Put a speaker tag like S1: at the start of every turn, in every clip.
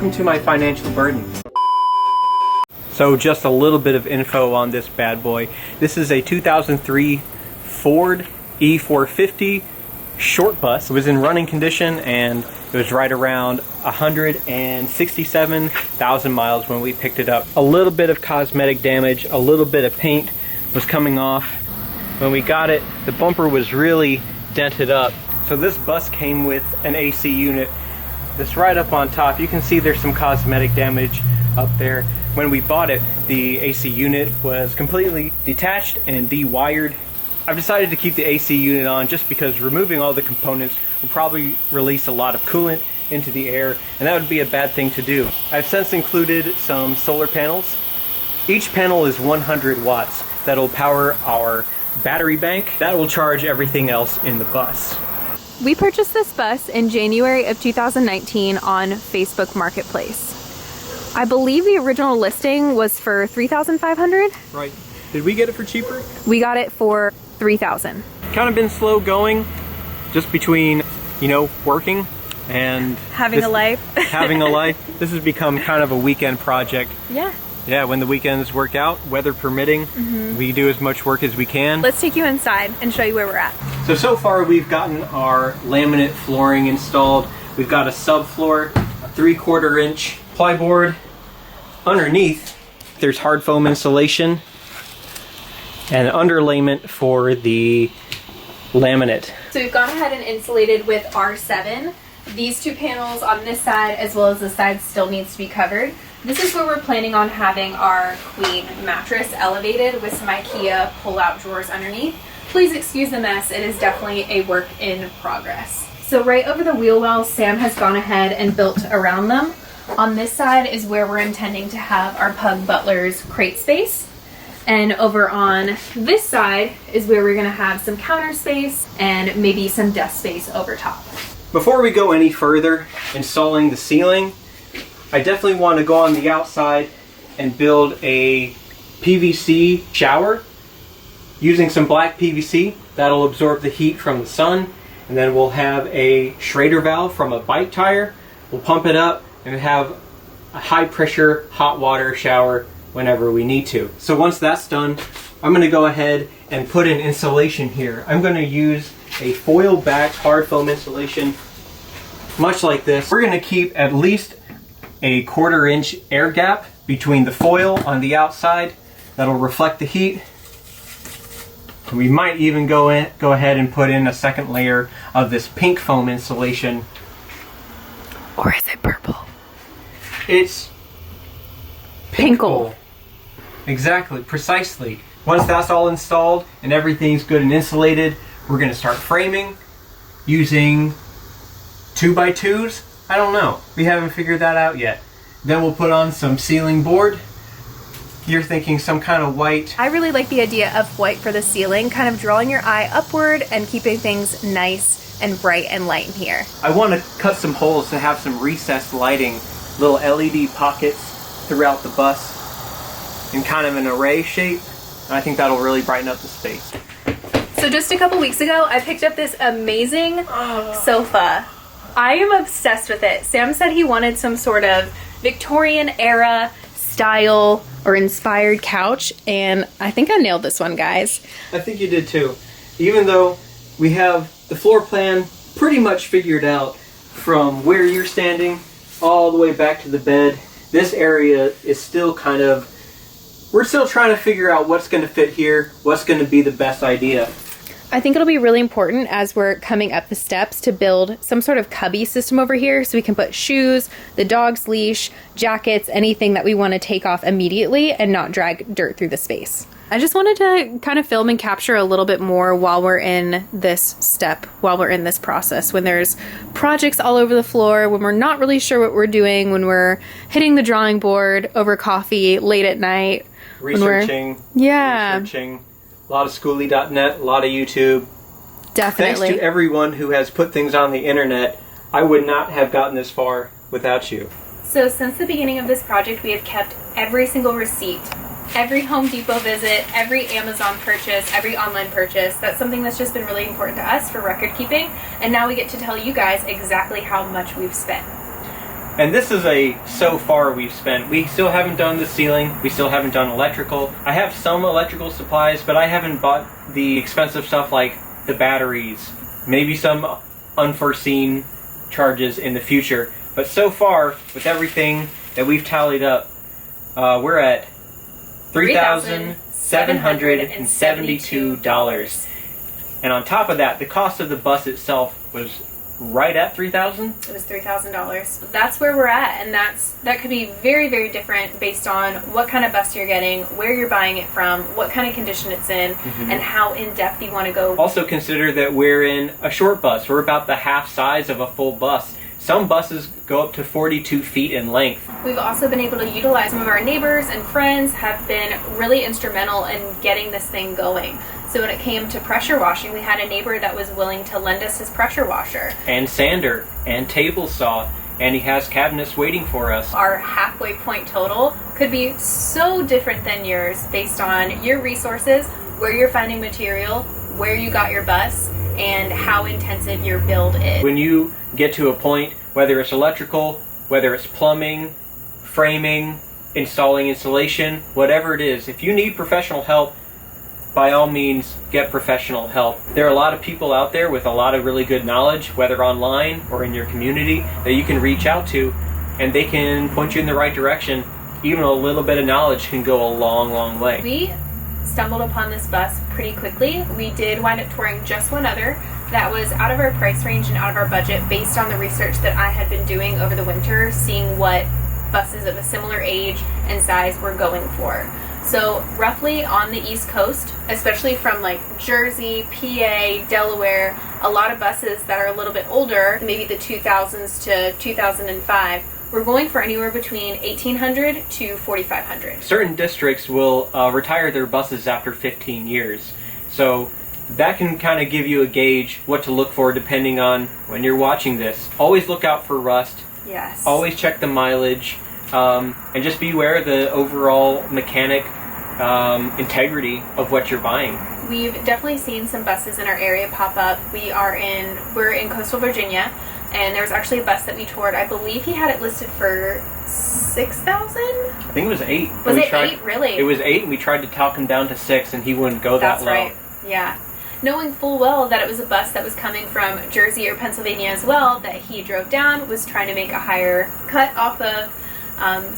S1: welcome to my financial burden. So just a little bit of info on this bad boy. This is a 2003 Ford E450 short bus. It was in running condition and it was right around 167,000 miles when we picked it up. A little bit of cosmetic damage, a little bit of paint was coming off. When we got it, the bumper was really dented up. So this bus came with an AC unit. This right up on top, you can see there's some cosmetic damage up there. When we bought it, the AC unit was completely detached and dewired. I've decided to keep the AC unit on just because removing all the components will probably release a lot of coolant into the air, and that would be a bad thing to do. I've since included some solar panels. Each panel is 100 watts. That'll power our battery bank. That will charge everything else in the bus.
S2: We purchased this bus in January of 2019 on Facebook Marketplace. I believe the original listing was for $3,500.
S1: Right. Did we get it for cheaper? We
S2: got it for $3,000.
S1: Kind of been slow going, just between, you know, working and
S2: having a life.
S1: Having a life. This has become kind of a weekend project.
S2: Yeah.
S1: Yeah, when the weekends work out, weather permitting, we do as much work as we can.
S2: Let's take you inside and show you where we're at.
S1: So far we've gotten our laminate flooring installed. We've got a subfloor, a 3/4 inch plyboard. Underneath, there's hard foam insulation and underlayment for the laminate. So we've gone ahead and insulated with R7. These two panels on this side as well as this side still needs to be covered. This is where we're planning on having our queen mattress elevated with some IKEA pull-out drawers underneath. Please excuse the mess, it is definitely a work in progress. So right over the wheel wells, Sam has gone ahead and built around them. On this side is where we're intending to have our Pug Butler's crate space. And over on this side is where we're gonna have some counter space and maybe some desk space over top. Before we go any further installing the ceiling, I definitely want to go on the outside and build a PVC shower using some black PVC. That'll absorb the heat from the sun. And then we'll have a Schrader valve from a bike tire. We'll pump it up and have a high pressure hot water shower whenever we need to. So once that's done, I'm going to go ahead and put in insulation here. I'm going to use a foil back hard foam insulation, much like this. We're going to keep at least a 1/4 inch air gap between the foil on the outside. That'll reflect the heat. And we might even go ahead and put in a second layer of this pink foam insulation.
S2: Or is it purple?
S1: It's pinkle. Exactly, precisely. Once that's all installed and everything's good and insulated, we're going to start framing using 2x2s. I don't know. We haven't figured that out yet. Then we'll put on some ceiling board. You're thinking some kind of white.
S2: I really like the idea of white for the ceiling, kind of drawing your eye upward and keeping things nice and bright and light in here.
S1: I want to cut some holes to have some recessed lighting, little LED pockets throughout the bus in kind of an array shape. And I think that'll really brighten up the space.
S2: So just a couple weeks ago, I picked up this amazing sofa. I am obsessed with it. Sam said he wanted some sort of Victorian era style or inspired couch, and I think I nailed this one, guys.
S1: I think you did too. Even though we have the floor plan pretty much figured out from where you're standing all the way back to the bed, this area is still kind of, we're still trying to figure out what's going to fit here, what's going to be the best idea.
S2: I think it'll be really important as we're coming up the steps to build some sort of cubby system over here so we can put shoes, the dog's leash, jackets, anything that we want to take off immediately and not drag dirt through the space. I just wanted to kind of film and capture a little bit more while we're in this step, while we're in this process, when there's projects all over the floor, when we're not really sure what we're doing, when we're hitting the drawing board over coffee late at night.
S1: Researching. A lot of SKOOLIE.net, a lot of YouTube.
S2: Definitely.
S1: Thanks to everyone who has put things on the internet. I would not have gotten this far without you. So since the beginning of this project, we have kept every single receipt, every Home Depot visit, every Amazon purchase, every online purchase. That's something that's just been really important to us for record keeping. And now we get to tell you guys exactly how much we've spent. And this is so far we've spent. We still haven't done the ceiling. We still haven't done electrical. I have some electrical supplies, but I haven't bought the expensive stuff like the batteries. Maybe some unforeseen charges in the future. But so far, with everything that we've tallied up, we're at $3,772. And on top of that, the cost of the bus itself was right at $3,000?
S2: It was $3,000. That's where we're at, and that could be very, very different based on what kind of bus you're getting, where you're buying it from, what kind of condition it's in, and how in-depth you want to go.
S1: Also consider that we're in a short bus. We're about the half size of a full bus. Some buses go up to 42 feet in length.
S2: We've also been able to utilize some of our neighbors and friends have been really instrumental in getting this thing going. So when it came to pressure washing, we had a neighbor that was willing to lend us his pressure washer.
S1: And sander, and table saw, and he has cabinets waiting for us.
S2: Our halfway point total could be so different than yours based on your resources, where you're finding material, where you got your bus, and how intensive your build is.
S1: When you get to a point, whether it's electrical, whether it's plumbing, framing, installing insulation, whatever it is, if you need professional help, by all means, get professional help. There are a lot of people out there with a lot of really good knowledge, whether online or in your community, that you can reach out to, and they can point you in the right direction. Even a little bit of knowledge can go a long, long way.
S2: We stumbled upon this bus pretty quickly. We did wind up touring just one other that was out of our price range and out of our budget based on the research that I had been doing over the winter, seeing what buses of a similar age and size were going for. So roughly on the East Coast, especially from like Jersey, PA, Delaware, a lot of buses that are a little bit older, maybe the 2000s to 2005, we're going for anywhere between $1,800 to $4,500.
S1: Certain districts will retire their buses after 15 years. So that can kind of give you a gauge what to look for depending on when you're watching this. Always look out for rust.
S2: Yes.
S1: Always check the mileage. And just be aware of the overall mechanic integrity of what you're buying.
S2: We've definitely seen some buses in our area pop up. We're in coastal Virginia, and there was actually a bus that we toured. I believe he had it listed for $6,000.
S1: I think it was 8.
S2: Was it 8? Really?
S1: It was 8, and we tried to talk him down to 6, and he wouldn't go that low.
S2: That's right. Yeah. Knowing full well that it was a bus that was coming from Jersey or Pennsylvania as well, that he drove down, was trying to make a higher cut off of.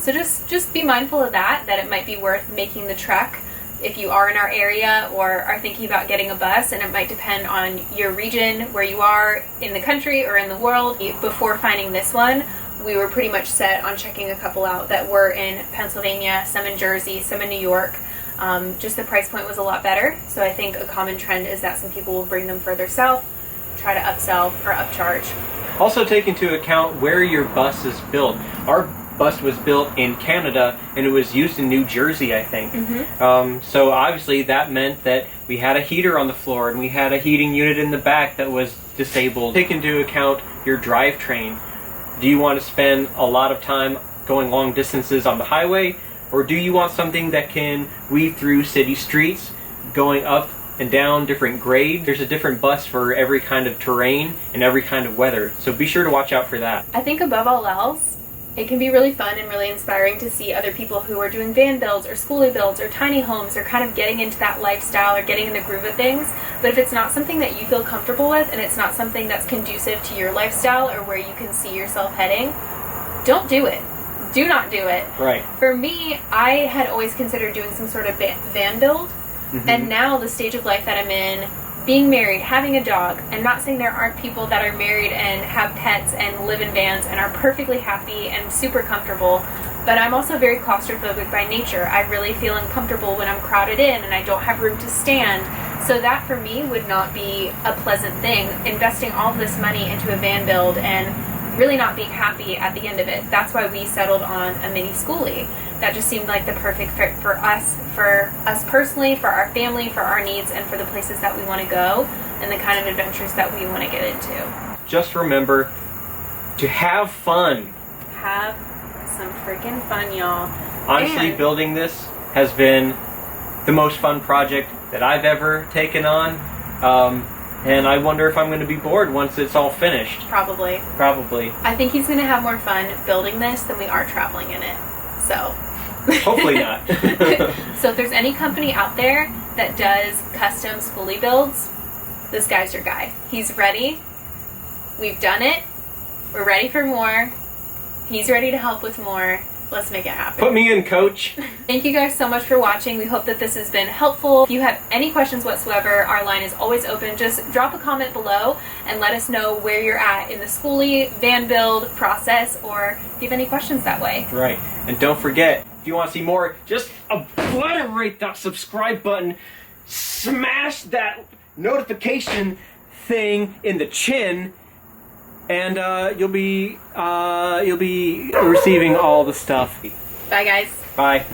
S2: So just be mindful of that it might be worth making the trek if you are in our area or are thinking about getting a bus, and it might depend on your region, where you are in the country or in the world. Before finding this one, we were pretty much set on checking a couple out that were in Pennsylvania, some in Jersey, some in New York. Just the price point was a lot better, so I think a common trend is that some people will bring them further south, try to upsell or upcharge.
S1: Also take into account where your bus is built. Our bus was built in Canada and it was used in New Jersey, I think. So obviously that meant that we had a heater on the floor and we had a heating unit in the back that was disabled. Take into account your drivetrain. Do you want to spend a lot of time going long distances on the highway, or do you want something that can weave through city streets, going up and down different grades? There's a different bus for every kind of terrain and every kind of weather, so be sure to watch out for that.
S2: I think above all else, it can be really fun and really inspiring to see other people who are doing van builds or skoolie builds or tiny homes or kind of getting into that lifestyle or getting in the groove of things. But if it's not something that you feel comfortable with and it's not something that's conducive to your lifestyle or where you can see yourself heading, don't do it. Do not do it.
S1: Right.
S2: For me, I had always considered doing some sort of van build, and now the stage of life that I'm in, being married, having a dog, I'm not saying there aren't people that are married and have pets and live in vans and are perfectly happy and super comfortable, but I'm also very claustrophobic by nature. I really feel uncomfortable when I'm crowded in and I don't have room to stand. So that for me would not be a pleasant thing, investing all this money into a van build and really not being happy at the end of it. That's why we settled on a mini skoolie. That just seemed like the perfect fit for us personally, for our family, for our needs, and for the places that we want to go and the kind of adventures that we want to get into.
S1: Just remember to have fun.
S2: Have some freaking fun, y'all.
S1: Honestly, building this has been the most fun project that I've ever taken on. And I wonder if I'm going to be bored once it's all finished.
S2: Probably.
S1: Probably.
S2: I think he's going to have more fun building this than we are traveling in it. So.
S1: Hopefully not.
S2: So if there's any company out there that does custom schoolie builds, this guy's your guy. He's ready. We've done it. We're ready for more. He's ready to help with more. Let's make it happen.
S1: Put me in, coach.
S2: Thank you guys so much for watching. We hope that this has been helpful. If you have any questions whatsoever, our line is always open. Just drop a comment below and let us know where you're at in the schoolie van build process, or if you have any questions that way.
S1: Right. And don't forget, if you want to see more, just obliterate that subscribe button. Smash that notification thing in the chin. And you'll be receiving all the stuff.
S2: Bye, guys.
S1: Bye.